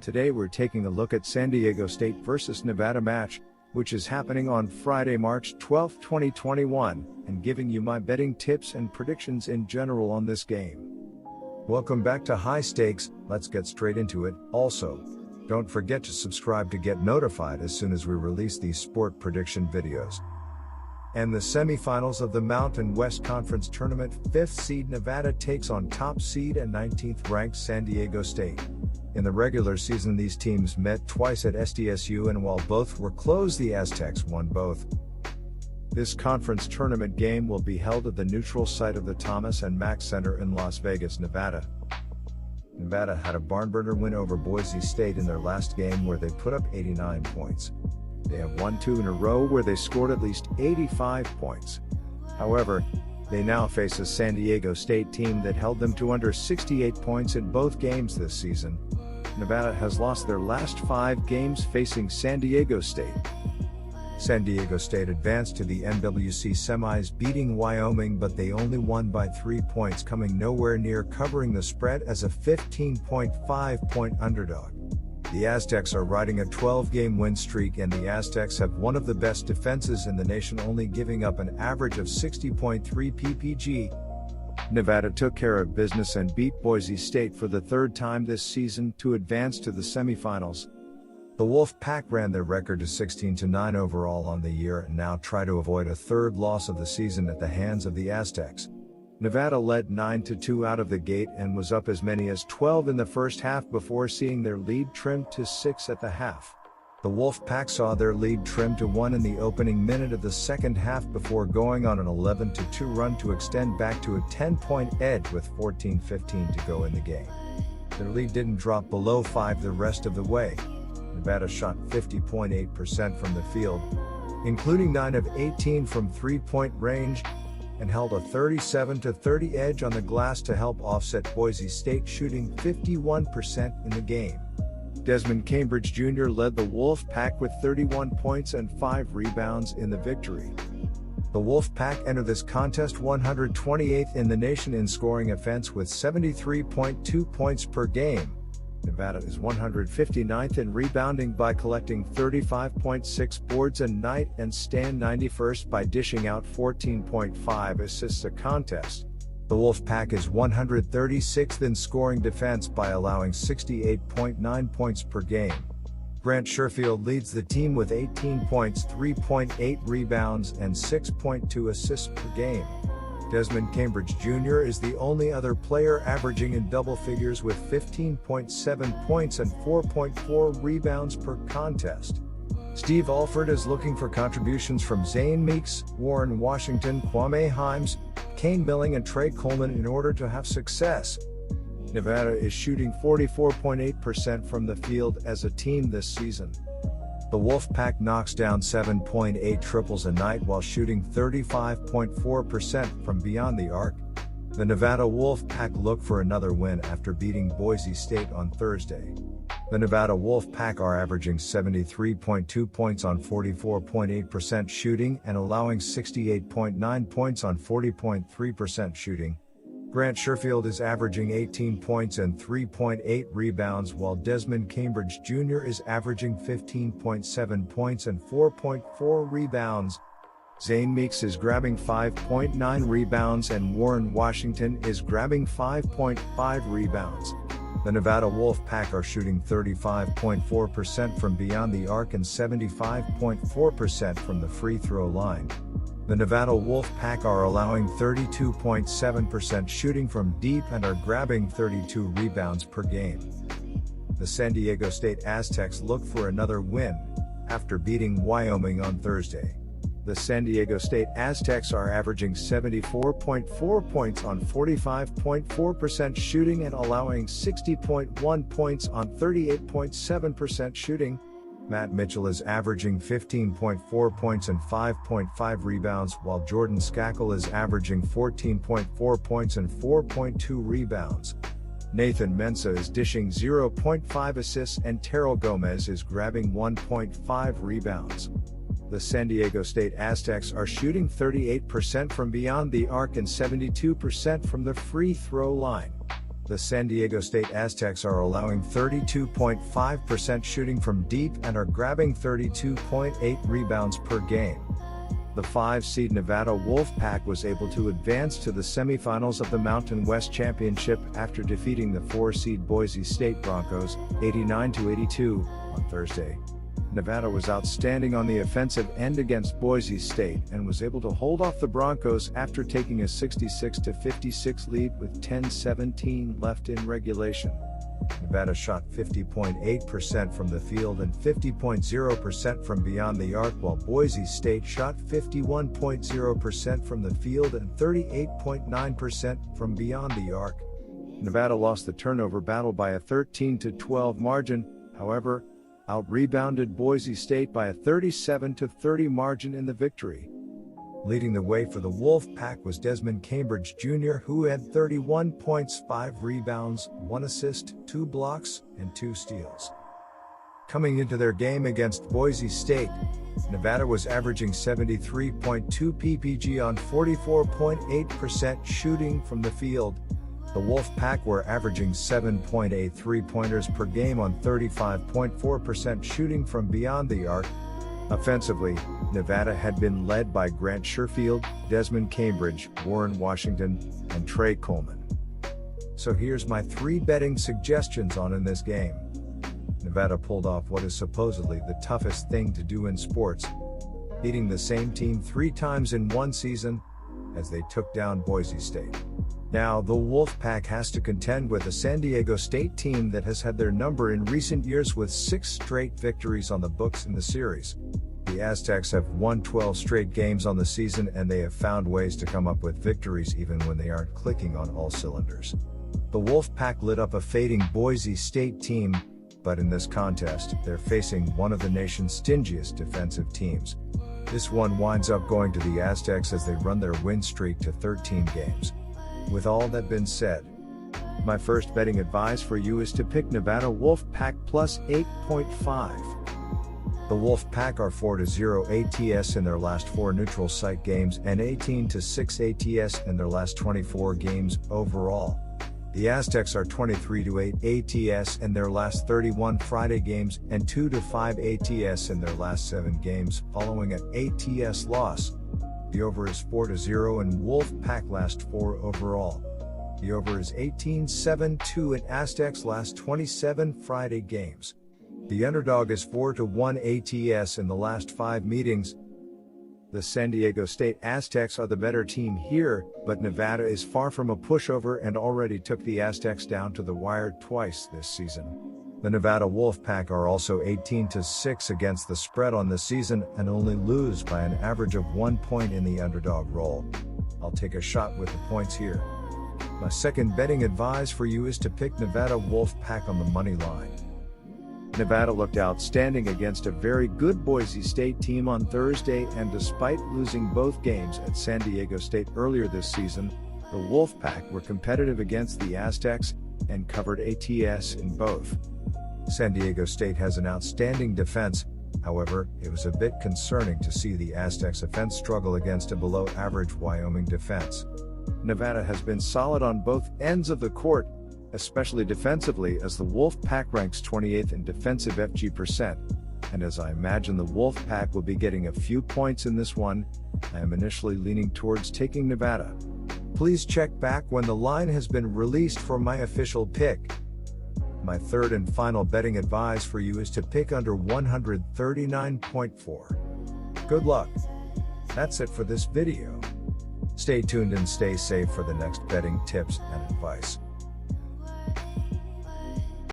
Today we're taking a look at San Diego State versus Nevada match, which is happening on Friday, March 12, 2021, and giving you my betting tips and predictions in general on this game. Welcome back to High Stakes. Let's get straight into it. Also, don't forget to subscribe to get notified as soon as we release these sport prediction videos. And the semifinals of the Mountain West Conference Tournament, 5th seed Nevada takes on top seed and 19th ranked San Diego State. In the regular season, these teams met twice at SDSU, and while both were close, the Aztecs won both. This conference tournament game will be held at the neutral site of the Thomas and Mack Center in Las Vegas, Nevada. Nevada had a barn-burner win over Boise State in their last game, where they put up 89 points. They have won 2 in a row where they scored at least 85 points. However, they now face a San Diego State team that held them to under 68 points in both games this season. Nevada has lost their last 5 games facing San Diego State. San Diego State advanced to the NWC semis, beating Wyoming, but they only won by 3 points, coming nowhere near covering the spread as a 15.5-point underdog. The Aztecs are riding a 12-game win streak, and the Aztecs have one of the best defenses in the nation, only giving up an average of 60.3 ppg. Nevada took care of business and beat Boise State for the 3rd time this season to advance to the semifinals. The Wolf Pack ran their record to 16-9 overall on the year and now try to avoid a 3rd loss of the season at the hands of the Aztecs. Nevada led 9-2 out of the gate and was up as many as 12 in the first half before seeing their lead trimmed to 6 at the half. The Wolf Pack saw their lead trimmed to 1 in the opening minute of the second half before going on an 11-2 run to extend back to a 10-point edge with 14:15 to go in the game. Their lead didn't drop below 5 the rest of the way. Nevada shot 50.8% from the field, including 9 of 18 from 3-point range, and held a 37-30 edge on the glass to help offset Boise State shooting 51% in the game. Desmond Cambridge Jr. led the Wolf Pack with 31 points and 5 rebounds in the victory. The Wolf Pack enter this contest 128th in the nation in scoring offense with 73.2 points per game. Nevada is 159th in rebounding by collecting 35.6 boards a night and stand 91st by dishing out 14.5 assists a contest. The Wolf Pack is 136th in scoring defense by allowing 68.9 points per game. Grant Sherfield leads the team with 18 points, 3.8 rebounds, and 6.2 assists per game. Desmond Cambridge Jr. is the only other player averaging in double figures with 15.7 points and 4.4 rebounds per contest. Steve Alford is looking for contributions from Zane Meeks, Warren Washington, Kwame Himes, Kane Milling, and Trey Coleman in order to have success. Nevada is shooting 44.8% from the field as a team this season. The Wolf Pack knocks down 7.8 triples a night while shooting 35.4% from beyond the arc. The Nevada Wolf Pack look for another win after beating Boise State on Thursday. The Nevada Wolf Pack are averaging 73.2 points on 44.8% shooting and allowing 68.9 points on 40.3% shooting. Grant Sherfield is averaging 18 points and 3.8 rebounds, while Desmond Cambridge Jr. is averaging 15.7 points and 4.4 rebounds. Zane Meeks is grabbing 5.9 rebounds and Warren Washington is grabbing 5.5 rebounds. The Nevada Wolf Pack are shooting 35.4% from beyond the arc and 75.4% from the free throw line. The Nevada Wolf Pack are allowing 32.7% shooting from deep and are grabbing 32 rebounds per game. The San Diego State Aztecs look for another win after beating Wyoming on Thursday. The San Diego State Aztecs are averaging 74.4 points on 45.4% shooting and allowing 60.1 points on 38.7% shooting. Matt Mitchell is averaging 15.4 points and 5.5 rebounds, while Jordan Skakel is averaging 14.4 points and 4.2 rebounds. Nathan Mensah is dishing 0.5 assists and Terrell Gomez is grabbing 1.5 rebounds. The San Diego State Aztecs are shooting 38% from beyond the arc and 72% from the free throw line. The San Diego State Aztecs are allowing 32.5% shooting from deep and are grabbing 32.8 rebounds per game. The 5-seed Nevada Wolfpack was able to advance to the semifinals of the Mountain West Championship after defeating the 4-seed Boise State Broncos, 89-82, on Thursday. Nevada was outstanding on the offensive end against Boise State and was able to hold off the Broncos after taking a 66-56 lead with 10:17 left in regulation. Nevada shot 50.8% from the field and 50.0% from beyond the arc, while Boise State shot 51.0% from the field and 38.9% from beyond the arc. Nevada lost the turnover battle by a 13-12 margin, however, out-rebounded Boise State by a 37-30 margin in the victory. Leading the way for the Wolfpack was Desmond Cambridge Jr., who had 31 points, 5 rebounds, 1 assist, 2 blocks, and 2 steals. Coming into their game against Boise State, Nevada was averaging 73.2 ppg on 44.8% shooting from the field. The Wolfpack were averaging 7.8 three-pointers per game on 35.4% shooting from beyond the arc. Offensively, Nevada had been led by Grant Sherfield, Desmond Cambridge, Warren Washington, and Trey Coleman. So here's my 3 betting suggestions on in this game. Nevada pulled off what is supposedly the toughest thing to do in sports, beating the same team 3 times in one season, as they took down Boise State. Now, the Wolfpack has to contend with a San Diego State team that has had their number in recent years with 6 straight victories on the books in the series. The Aztecs have won 12 straight games on the season, and they have found ways to come up with victories even when they aren't clicking on all cylinders. The Wolfpack lit up a fading Boise State team, but in this contest, they're facing one of the nation's stingiest defensive teams. This one winds up going to the Aztecs as they run their win streak to 13 games. With all that been said, my first betting advice for you is to pick Nevada Wolfpack plus 8.5. The Wolfpack are 4-0 ATS in their last 4 neutral site games and 18-6 ATS in their last 24 games overall. The Aztecs are 23-8 ATS in their last 31 Friday games and 2-5 ATS in their last 7 games following an ATS loss. The over is 4-0 in Wolfpack last 4 overall. The over is 18-7-2 in Aztecs last 27 Friday games. The underdog is 4-1 ATS in the last 5 meetings. The San Diego State Aztecs are the better team here, but Nevada is far from a pushover and already took the Aztecs down to the wire twice this season. The Nevada Wolfpack are also 18-6 against the spread on the season and only lose by an average of 1 point in the underdog role. I'll take a shot with the points here. My second betting advice for you is to pick Nevada Wolfpack on the money line. Nevada looked outstanding against a very good Boise State team on Thursday, and despite losing both games at San Diego State earlier this season, the Wolfpack were competitive against the Aztecs and covered ATS in both. San Diego State has an outstanding defense, however, it was a bit concerning to see the Aztecs' offense struggle against a below-average Wyoming defense. Nevada has been solid on both ends of the court, especially defensively, as the Wolfpack ranks 28th in defensive FG%, and as I imagine the Wolfpack will be getting a few points in this one, I am initially leaning towards taking Nevada. Please check back when the line has been released for my official pick. My third and final betting advice for you is to pick under 139.4. Good luck. That's it for this video. Stay tuned and stay safe for the next betting tips and advice.